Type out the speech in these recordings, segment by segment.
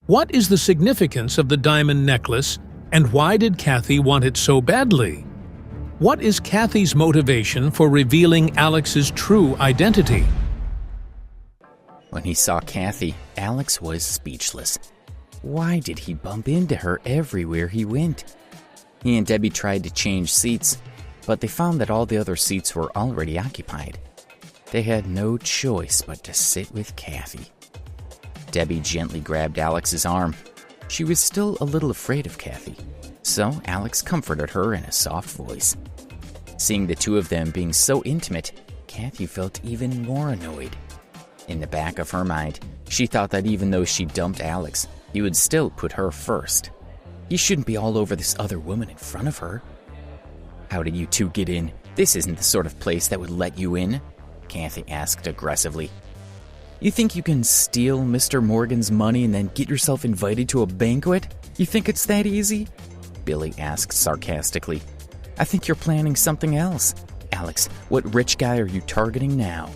What is the significance of the diamond necklace, and why did Cathy want it so badly? What is Cathy's motivation for revealing Alex's true identity? When he saw Cathy, Alex was speechless. Why did he bump into her everywhere he went? He and Debbie tried to change seats, but they found that all the other seats were already occupied. They had no choice but to sit with Cathy. Debbie gently grabbed Alex's arm. She was still a little afraid of Cathy, so Alex comforted her in a soft voice. Seeing the two of them being so intimate, Cathy felt even more annoyed. In the back of her mind, she thought that even though she dumped Alex, he would still put her first. He shouldn't be all over this other woman in front of her. "How did you two get in? This isn't the sort of place that would let you in," Cathy asked aggressively. "You think you can steal Mr. Morgan's money and then get yourself invited to a banquet? You think it's that easy?" Billy asked sarcastically. "I think you're planning something else. Alex, what rich guy are you targeting now?"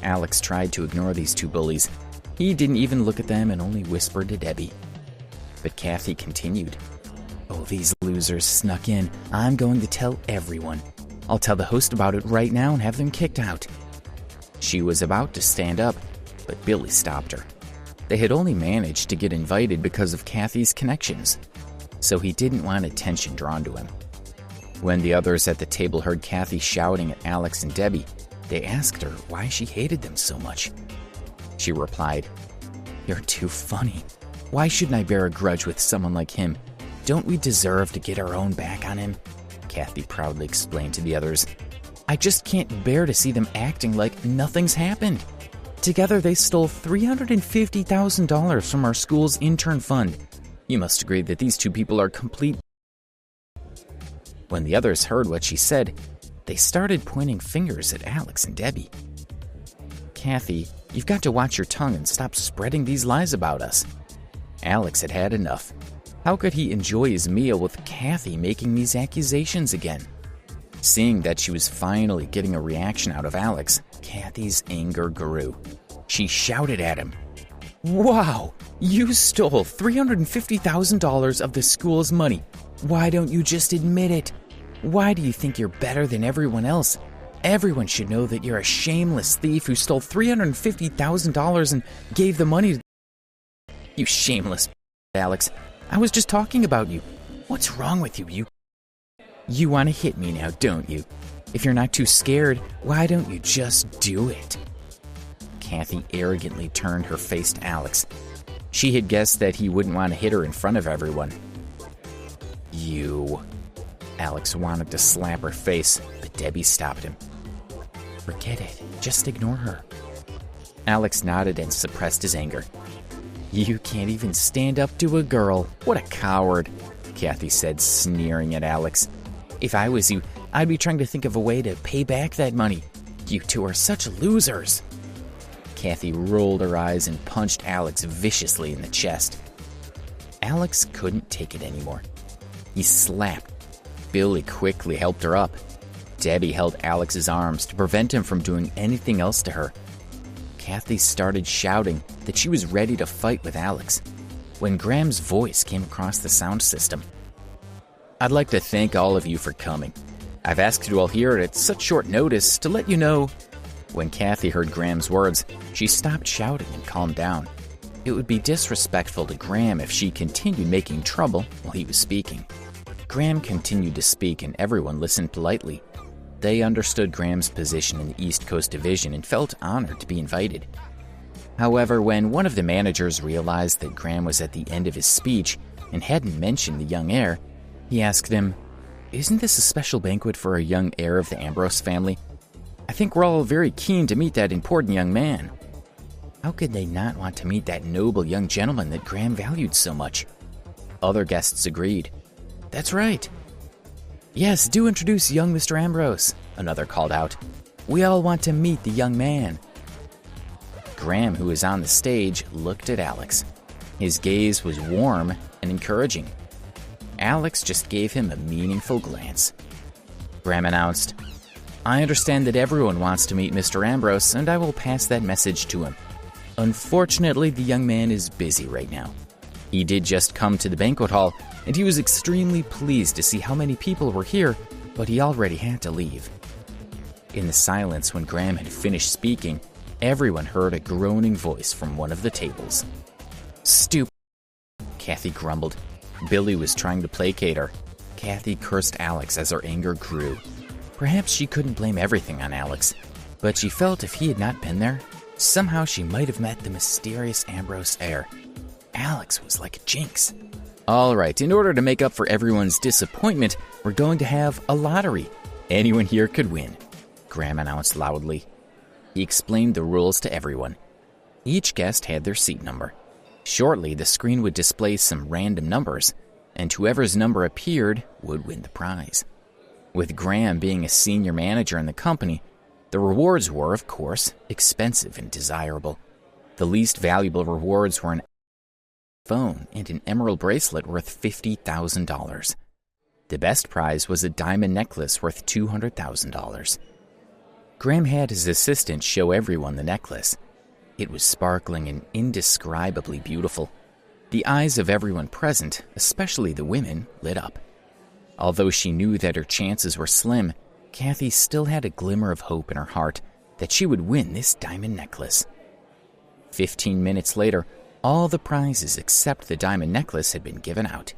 Alex tried to ignore these two bullies. He didn't even look at them and only whispered to Debbie. But Cathy continued. "Oh, these losers snuck in. I'm going to tell everyone. I'll tell the host about it right now and have them kicked out." She was about to stand up, but Billy stopped her. They had only managed to get invited because of Cathy's connections, so he didn't want attention drawn to him. When the others at the table heard Cathy shouting at Alex and Debbie, they asked her why she hated them so much. She replied, "You're too funny. Why shouldn't I bear a grudge with someone like him? Don't we deserve to get our own back on him?" Cathy proudly explained to the others. "I just can't bear to see them acting like nothing's happened. Together they stole $350,000 from our school's intern fund. You must agree that these two people are complete..." When the others heard what she said, they started pointing fingers at Alex and Debbie. "Cathy, you've got to watch your tongue and stop spreading these lies about us." Alex had had enough. How could he enjoy his meal with Cathy making these accusations again? Seeing that she was finally getting a reaction out of Alex, Cathy's anger grew. She shouted at him, "Wow, you stole $350,000 of the school's money. Why don't you just admit it? Why do you think you're better than everyone else? Everyone should know that you're a shameless thief who stole $350,000 and gave the money to..." "You shameless Alex. I was just talking about you. What's wrong with you? You want to hit me now, don't you? If you're not too scared, why don't you just do it?" Cathy arrogantly turned her face to Alex. She had guessed that he wouldn't want to hit her in front of everyone. "You..." Alex wanted to slap her face, but Debbie stopped him. "Forget it. Just ignore her." Alex nodded and suppressed his anger. "You can't even stand up to a girl. What a coward," Cathy said, sneering at Alex. "If I was you, I'd be trying to think of a way to pay back that money. You two are such losers." Cathy rolled her eyes and punched Alex viciously in the chest. Alex couldn't take it anymore. He slapped. Billy quickly helped her up. Debbie held Alex's arms to prevent him from doing anything else to her. Cathy started shouting that she was ready to fight with Alex when Graham's voice came across the sound system. "I'd like to thank all of you for coming. I've asked you all here at such short notice to let you know..." When Cathy heard Graham's words, she stopped shouting and calmed down. It would be disrespectful to Graham if she continued making trouble while he was speaking. Graham continued to speak and everyone listened politely. They understood Graham's position in the East Coast Division and felt honored to be invited. However, when one of the managers realized that Graham was at the end of his speech and hadn't mentioned the young heir, he asked him, "Isn't this a special banquet for a young heir of the Ambrose family? I think we're all very keen to meet that important young man." How could they not want to meet that noble young gentleman that Graham valued so much? Other guests agreed. "That's right." "Yes, do introduce young Mr. Ambrose," another called out. "We all want to meet the young man." Graham, who was on the stage, looked at Alex. His gaze was warm and encouraging. Alex just gave him a meaningful glance. Graham announced, "I understand that everyone wants to meet Mr. Ambrose, and I will pass that message to him. Unfortunately, the young man is busy right now. He did just come to the banquet hall, and he was extremely pleased to see how many people were here, but he already had to leave. In the silence when Graham had finished speaking, everyone heard a groaning voice from one of the tables. "Stupid," Cathy grumbled. Billy was trying to placate her. Cathy cursed Alex as her anger grew. Perhaps she couldn't blame everything on Alex, but she felt if he had not been there, somehow she might have met the mysterious Ambrose heir. Alex was like a jinx. All right, in order to make up for everyone's disappointment, we're going to have a lottery. Anyone here could win, Graham announced loudly. He explained the rules to everyone. Each guest had their seat number. Shortly, the screen would display some random numbers, and whoever's number appeared would win the prize. With Graham being a senior manager in the company, the rewards were, of course, expensive and desirable. The least valuable rewards were an phone and an emerald bracelet worth $50,000. The best prize was a diamond necklace worth $200,000. Graham had his assistant show everyone the necklace. It was sparkling and indescribably beautiful. The eyes of everyone present, especially the women, lit up. Although she knew that her chances were slim, Cathy still had a glimmer of hope in her heart that she would win this diamond necklace. 15 minutes later, all the prizes except the diamond necklace had been given out.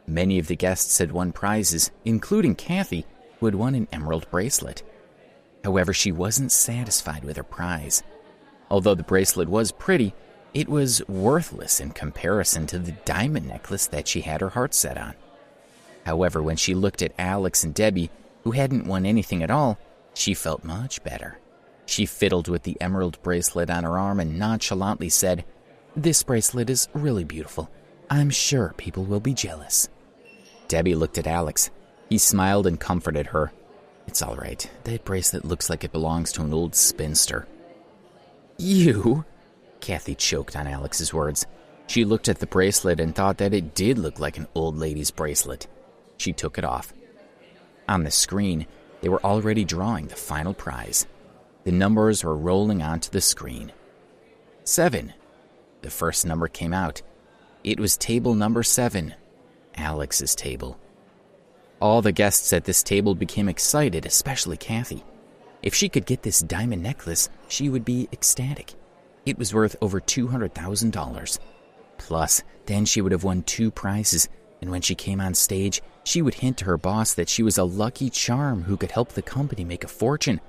Many of the guests had won prizes, including Cathy, who had won an emerald bracelet. However, she wasn't satisfied with her prize. Although the bracelet was pretty, it was worthless in comparison to the diamond necklace that she had her heart set on. However, when she looked at Alex and Debbie, who hadn't won anything at all, she felt much better. She fiddled with the emerald bracelet on her arm and nonchalantly said, "This bracelet is really beautiful. I'm sure people will be jealous." Debbie looked at Alex. He smiled and comforted her. "It's all right. That bracelet looks like it belongs to an old spinster." "You?" Cathy choked on Alex's words. She looked at the bracelet and thought that it did look like an old lady's bracelet. She took it off. On the screen, they were already drawing the final prize. The numbers were rolling onto the screen. 7. The first number came out. It was table number 7, Alex's table. All the guests at this table became excited, especially Cathy. If she could get this diamond necklace, she would be ecstatic. It was worth over $200,000. Plus, then she would have won 2 prizes, and when she came on stage, she would hint to her boss that she was a lucky charm who could help the company make a fortune.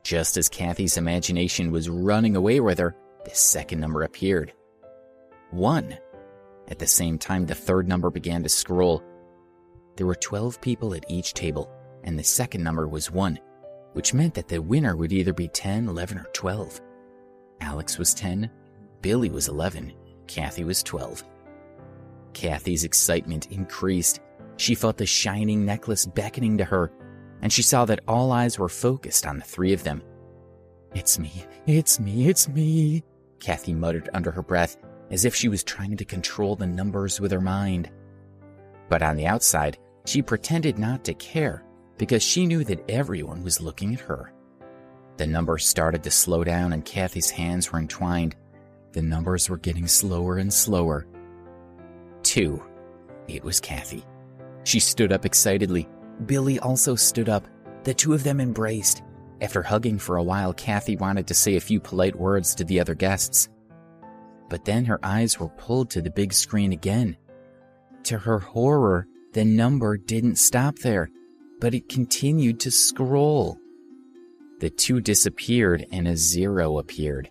Just as Cathy's imagination was running away with her, the second number appeared. 1. At the same time, the third number began to scroll. There were 12 people at each table, and the second number was 1, which meant that the winner would either be 10, 11, or 12. Alex was 10, Billy was 11, Cathy was 12. Cathy's excitement increased. She felt the shining necklace beckoning to her, and she saw that all eyes were focused on the 3 of them. "It's me, it's me, it's me," Cathy muttered under her breath, as if she was trying to control the numbers with her mind. But on the outside, she pretended not to care, because she knew that everyone was looking at her. The numbers started to slow down and Cathy's hands were entwined. The numbers were getting slower and slower. 2. It was Cathy. She stood up excitedly. Billy also stood up. The 2 of them embraced. After hugging for a while, Cathy wanted to say a few polite words to the other guests. But then her eyes were pulled to the big screen again. To her horror, the number didn't stop there, but it continued to scroll. The 2 disappeared and a 0 appeared.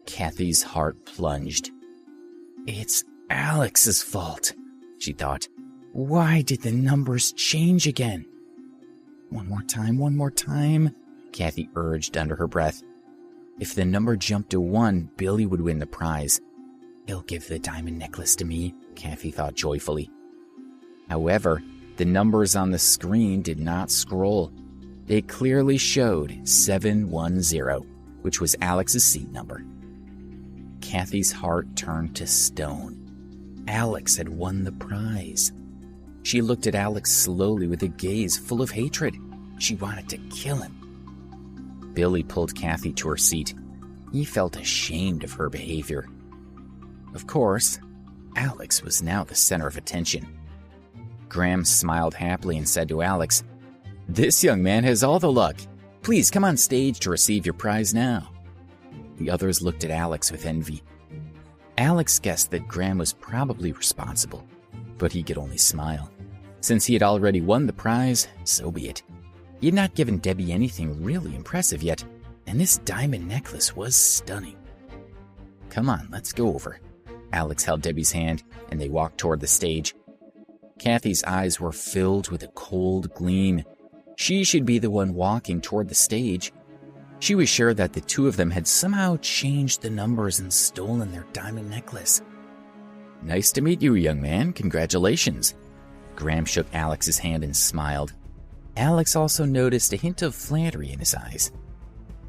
Cathy's heart plunged. "It's Alex's fault," she thought. "Why did the numbers change again?" One more time, Cathy urged under her breath. If the number jumped to 1, Billy would win the prize. "He'll give the diamond necklace to me," Cathy thought joyfully. However, the numbers on the screen did not scroll. They clearly showed 710, which was Alex's seat number. Cathy's heart turned to stone. Alex had won the prize. She looked at Alex slowly with a gaze full of hatred. She wanted to kill him. Billy pulled Cathy to her seat. He felt ashamed of her behavior. Of course, Alex was now the center of attention. Graham smiled happily and said to Alex, "This young man has all the luck. Please come on stage to receive your prize now." The others looked at Alex with envy. Alex guessed that Graham was probably responsible, but he could only smile. Since he had already won the prize, so be it. He had not given Debbie anything really impressive yet, and this diamond necklace was stunning. "Come on, let's go over." Alex held Debbie's hand, and they walked toward the stage. Cathy's eyes were filled with a cold gleam. She should be the one walking toward the stage. She was sure that the two of them had somehow changed the numbers and stolen their diamond necklace. "Nice to meet you, young man. Congratulations." Graham shook Alex's hand and smiled. Alex also noticed a hint of flattery in his eyes.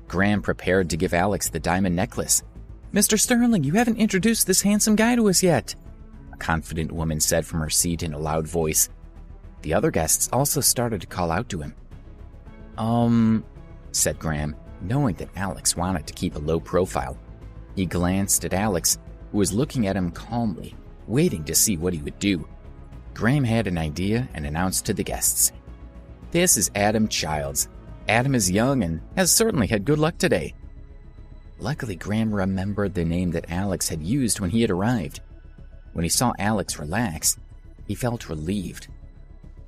Graham prepared to give Alex the diamond necklace. "Mr. Sterling, you haven't introduced this handsome guy to us yet," a confident woman said from her seat in a loud voice. The other guests also started to call out to him. Said Graham, knowing that Alex wanted to keep a low profile. He glanced at Alex, who was looking at him calmly, waiting to see what he would do. Graham had an idea and announced to the guests, "This is Adam Childs. Adam is young and has certainly had good luck today." Luckily, Graham remembered the name that Alex had used when he had arrived. When he saw Alex relax, he felt relieved.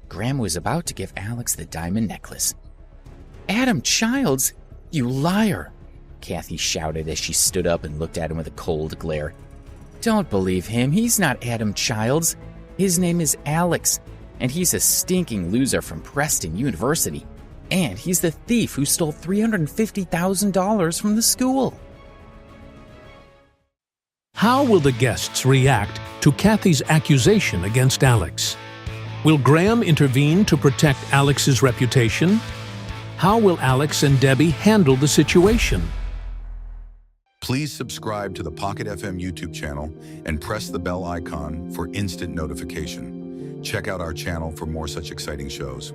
Graham was about to give Alex the diamond necklace. "Adam Childs? You liar!" Cathy shouted as she stood up and looked at him with a cold glare. "Don't believe him. He's not Adam Childs. His name is Alex, and he's a stinking loser from Preston University. And he's the thief who stole $350,000 from the school." How will the guests react to Cathy's accusation against Alex? Will Graham intervene to protect Alex's reputation? How will Alex and Debbie handle the situation? Please subscribe to the Pocket FM YouTube channel and press the bell icon for instant notification. Check out our channel for more such exciting shows.